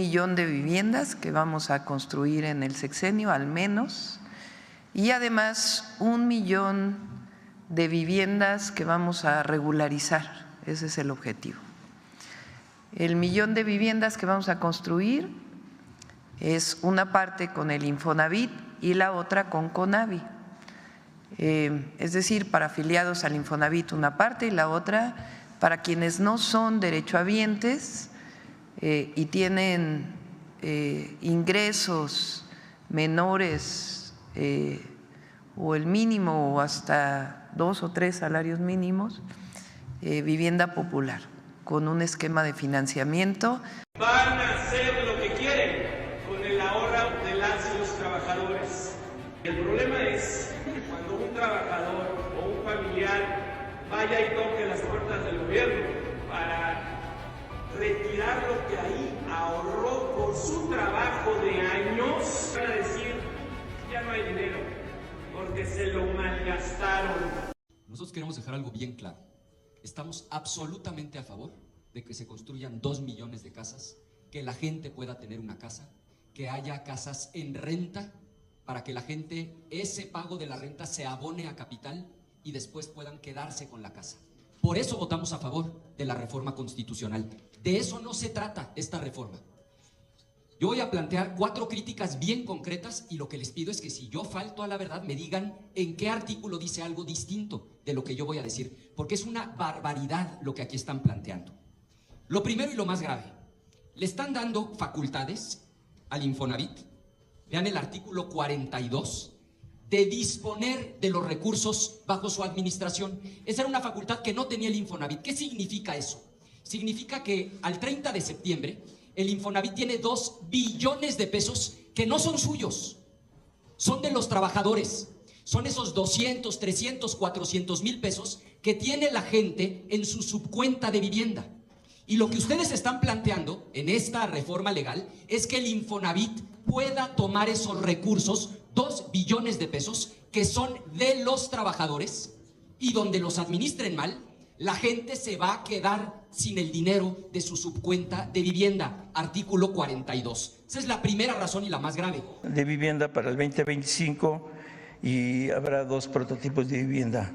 millón de viviendas que vamos a construir en el sexenio al menos, y además 1 millón de viviendas que vamos a regularizar. Ese es el objetivo. El 1 millón de viviendas que vamos a construir es una parte con el Infonavit y la otra con Conavi. Es decir, para afiliados al Infonavit una parte y la otra para quienes no son derechohabientes y tienen ingresos menores o el mínimo o hasta 2 o 3 salarios mínimos, vivienda popular con un esquema de financiamiento. Van a hacer lo que quieren con el ahorro de las y los trabajadores. El problema es cuando un trabajador o un familiar vaya y toque las puertas del gobierno para retirar lo que ahí ahorró por su trabajo de años, van a decir, ya no hay dinero, porque se lo malgastaron. Nosotros queremos dejar algo bien claro. Estamos absolutamente a favor de que se construyan 2 millones de casas, que la gente pueda tener una casa, que haya casas en renta, para que la gente, ese pago de la renta se abone a capital y después puedan quedarse con la casa. Por eso votamos a favor de la reforma constitucional. De eso no se trata esta reforma. Yo voy a plantear 4 críticas bien concretas y lo que les pido es que si yo falto a la verdad me digan en qué artículo dice algo distinto de lo que yo voy a decir, porque es una barbaridad lo que aquí están planteando. Lo primero y lo más grave, le están dando facultades al Infonavit, vean el artículo 42, de disponer de los recursos bajo su administración. Esa era una facultad que no tenía el Infonavit. ¿Qué significa eso? Significa que al 30 de septiembre el Infonavit tiene 2 billones de pesos que no son suyos, son de los trabajadores. Son esos 200, 300, 400 mil pesos que tiene la gente en su subcuenta de vivienda. Y lo que ustedes están planteando en esta reforma legal es que el Infonavit pueda tomar esos recursos, 2 billones de pesos, que son de los trabajadores, y donde los administren mal, la gente se va a quedar sin el dinero de su subcuenta de vivienda. Artículo 42. Esa es la primera razón y la más grave. De vivienda para el 2025 y habrá 2 prototipos de vivienda.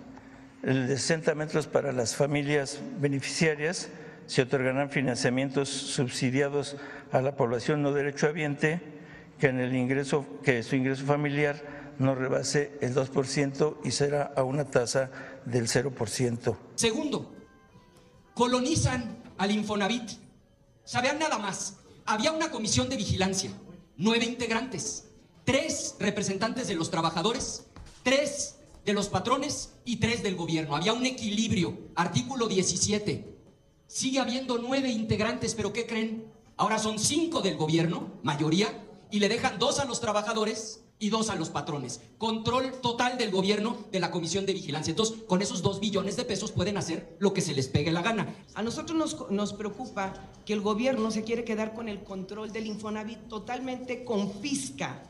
El de 60 metros para las familias beneficiarias. Se otorgarán financiamientos subsidiados a la población no derechohabiente que su ingreso familiar no rebase el 2% y será a una tasa del 0%. Segundo, colonizan al Infonavit. ¿Saben nada más? Había una comisión de vigilancia, 9 integrantes, 3 representantes de los trabajadores, 3 de los patrones y 3 del gobierno. Había un equilibrio. Artículo 17. Sigue habiendo 9 integrantes, pero ¿qué creen? Ahora son 5 del gobierno, mayoría, y le dejan 2 a los trabajadores y 2 a los patrones. Control total del gobierno de la comisión de vigilancia. Entonces, con esos 2 billones de pesos pueden hacer lo que se les pegue la gana. A nosotros nos preocupa que el gobierno se quiere quedar con el control del Infonavit, totalmente confisca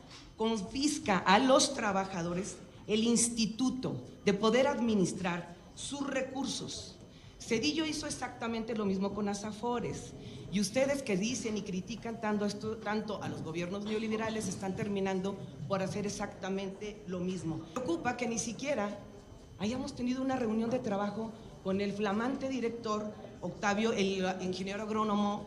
a los trabajadores el instituto de poder administrar sus recursos. Zedillo hizo exactamente lo mismo con las Afores, y ustedes que dicen y critican tanto a los gobiernos neoliberales están terminando por hacer exactamente lo mismo. Me preocupa que ni siquiera hayamos tenido una reunión de trabajo con el flamante director Octavio, el ingeniero agrónomo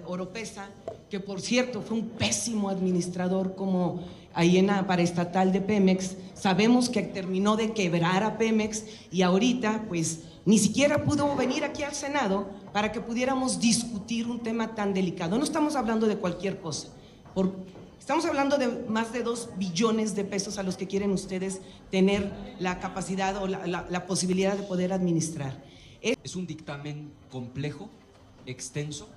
Oropesa, que por cierto fue un pésimo administrador como ahí en la paraestatal de Pemex. Sabemos que terminó de quebrar a Pemex y ahorita pues ni siquiera pudo venir aquí al Senado para que pudiéramos discutir un tema tan delicado. No estamos hablando de cualquier cosa, estamos hablando de más de 2 billones de pesos a los que quieren ustedes tener la capacidad o la posibilidad de poder administrar. Es un dictamen complejo, extenso,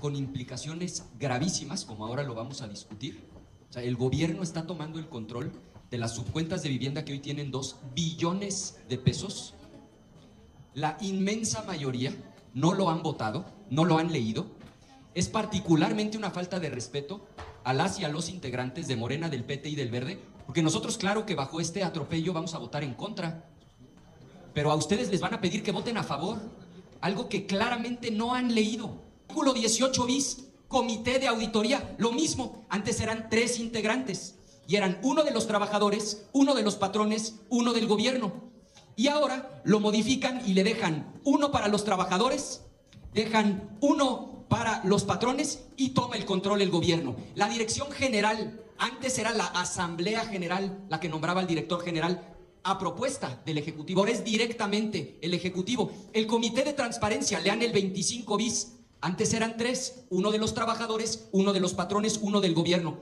con implicaciones gravísimas, como ahora lo vamos a discutir. O sea, el gobierno está tomando el control de las subcuentas de vivienda que hoy tienen 2 billones de pesos. La inmensa mayoría no lo han votado, no lo han leído. Es particularmente una falta de respeto a las y a los integrantes de Morena, del PT y del Verde, porque nosotros, claro que bajo este atropello vamos a votar en contra, pero a ustedes les van a pedir que voten a favor, algo que claramente no han leído. Artículo 18 bis, comité de auditoría, lo mismo. Antes eran 3 integrantes y eran uno de los trabajadores, uno de los patrones, uno del gobierno. Y ahora lo modifican y le dejan 1 para los trabajadores, dejan 1 para los patrones y toma el control el gobierno. La dirección general, antes era la Asamblea General la que nombraba al director general a propuesta del Ejecutivo, ahora es directamente el Ejecutivo. El comité de transparencia, lean el 25 bis, antes eran 3, 1 de los trabajadores, 1 de los patrones, 1 del gobierno.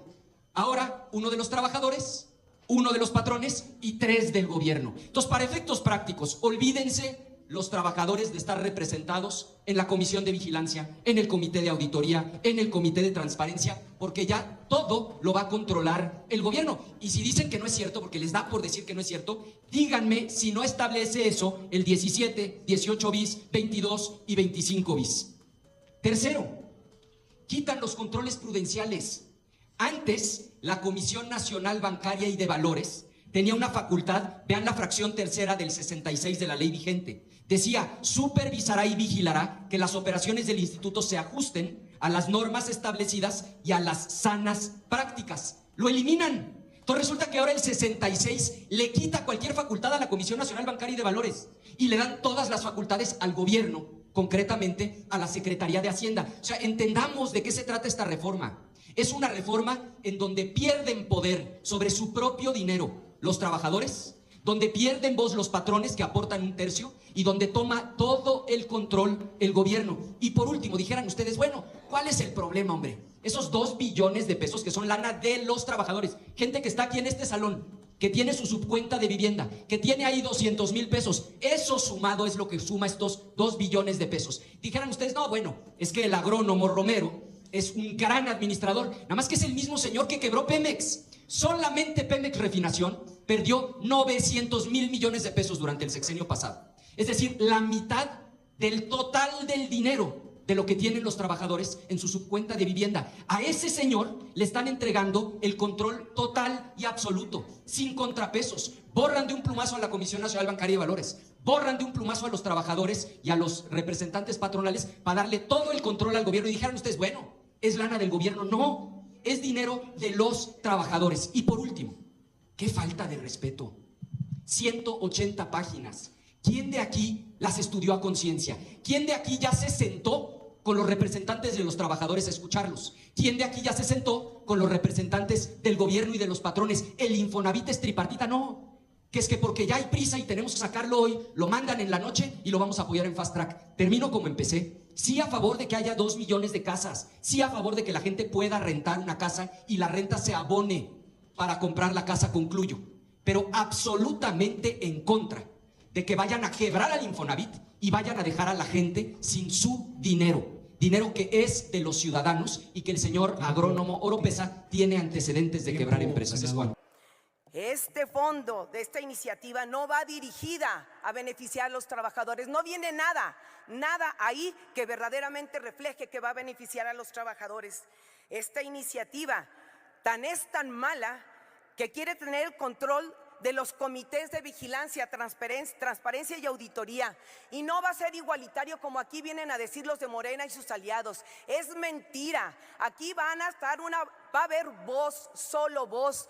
Ahora 1 de los trabajadores, 1 de los patrones y 3 del gobierno. Entonces, para efectos prácticos, olvídense los trabajadores de estar representados en la comisión de vigilancia, en el comité de auditoría, en el comité de transparencia, porque ya todo lo va a controlar el gobierno. Y si dicen que no es cierto, porque les da por decir que no es cierto, díganme si no establece eso el 17, 18 bis, 22 y 25 bis. Tercero, quitan los controles prudenciales. Antes, la Comisión Nacional Bancaria y de Valores tenía una facultad, vean la fracción tercera del 66 de la ley vigente. Decía, supervisará y vigilará que las operaciones del instituto se ajusten a las normas establecidas y a las sanas prácticas. Lo eliminan. Entonces resulta que ahora el 66 le quita cualquier facultad a la Comisión Nacional Bancaria y de Valores y le dan todas las facultades al gobierno, concretamente a la Secretaría de Hacienda. O sea, entendamos de qué se trata esta reforma. Es una reforma en donde pierden poder sobre su propio dinero los trabajadores, donde pierden voz los patrones que aportan 1/3 y donde toma todo el control el gobierno. Y por último, dijeran ustedes, bueno, ¿cuál es el problema, hombre? Esos 2 billones de pesos que son lana de los trabajadores, gente que está aquí en este salón, que tiene su subcuenta de vivienda, que tiene ahí 200,000 pesos, eso sumado es lo que suma estos 2 billones de pesos. Dijeran ustedes, no, bueno, es que el agrónomo Romero es un gran administrador, nada más que es el mismo señor que quebró Pemex. Solamente Pemex Refinación perdió 900,000 millones de pesos durante el sexenio pasado. Es decir, la mitad del total del dinero de lo que tienen los trabajadores en su subcuenta de vivienda. A ese señor le están entregando el control total y absoluto, sin contrapesos. Borran de un plumazo a la Comisión Nacional Bancaria y de Valores, borran de un plumazo a los trabajadores y a los representantes patronales para darle todo el control al gobierno. Y dijeron ustedes, bueno, ¿es lana del gobierno? No, es dinero de los trabajadores. Y por último, qué falta de respeto. 180 páginas. ¿Quién de aquí las estudió a conciencia? ¿Quién de aquí ya se sentó con los representantes de los trabajadores a escucharlos? ¿Quién de aquí ya se sentó con los representantes del gobierno y de los patrones? ¿El Infonavit es tripartita? No, que es que porque ya hay prisa y tenemos que sacarlo hoy, lo mandan en la noche y lo vamos a apoyar en Fast Track. Termino como empecé. Sí a favor de que haya 2 millones de casas, sí a favor de que la gente pueda rentar una casa y la renta se abone para comprar la casa, concluyo, pero absolutamente en contra de que vayan a quebrar al Infonavit y vayan a dejar a la gente sin su dinero que es de los ciudadanos y que el señor agrónomo Oropesa tiene antecedentes de quebrar empresas. Este fondo de esta iniciativa no va dirigida a beneficiar a los trabajadores, no viene nada ahí que verdaderamente refleje que va a beneficiar a los trabajadores. Esta iniciativa es tan mala que quiere tener el control de los comités de vigilancia, transparencia y auditoría, y no va a ser igualitario como aquí vienen a decir los de Morena y sus aliados. Es mentira. Aquí va a haber voz, solo voz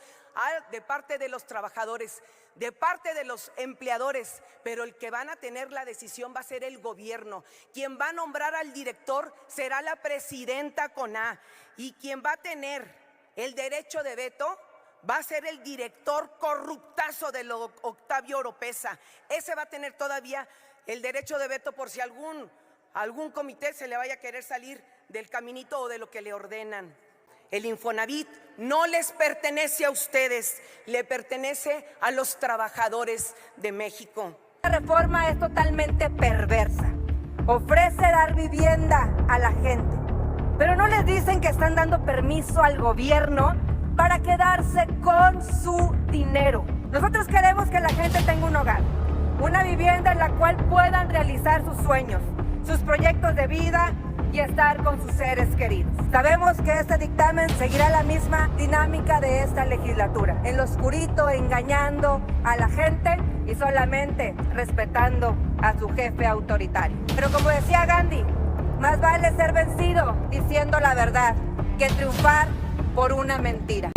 de parte de los trabajadores, de parte de los empleadores, pero el que van a tener la decisión va a ser el gobierno. Quien va a nombrar al director será la presidenta CONA, y quien va a tener el derecho de veto va a ser el director corruptazo de Octavio Oropesa. Ese va a tener todavía el derecho de veto por si algún comité se le vaya a querer salir del caminito o de lo que le ordenan. El Infonavit no les pertenece a ustedes, le pertenece a los trabajadores de México. La reforma es totalmente perversa. Ofrece dar vivienda a la gente, pero no les dicen que están dando permiso al gobierno para quedarse con su dinero. Nosotros queremos que la gente tenga un hogar, una vivienda en la cual puedan realizar sus sueños, sus proyectos de vida y estar con sus seres queridos. Sabemos que este dictamen seguirá la misma dinámica de esta legislatura, en lo oscurito, engañando a la gente y solamente respetando a su jefe autoritario. Pero como decía Gandhi, Más vale ser vencido diciendo la verdad que triunfar por una mentira.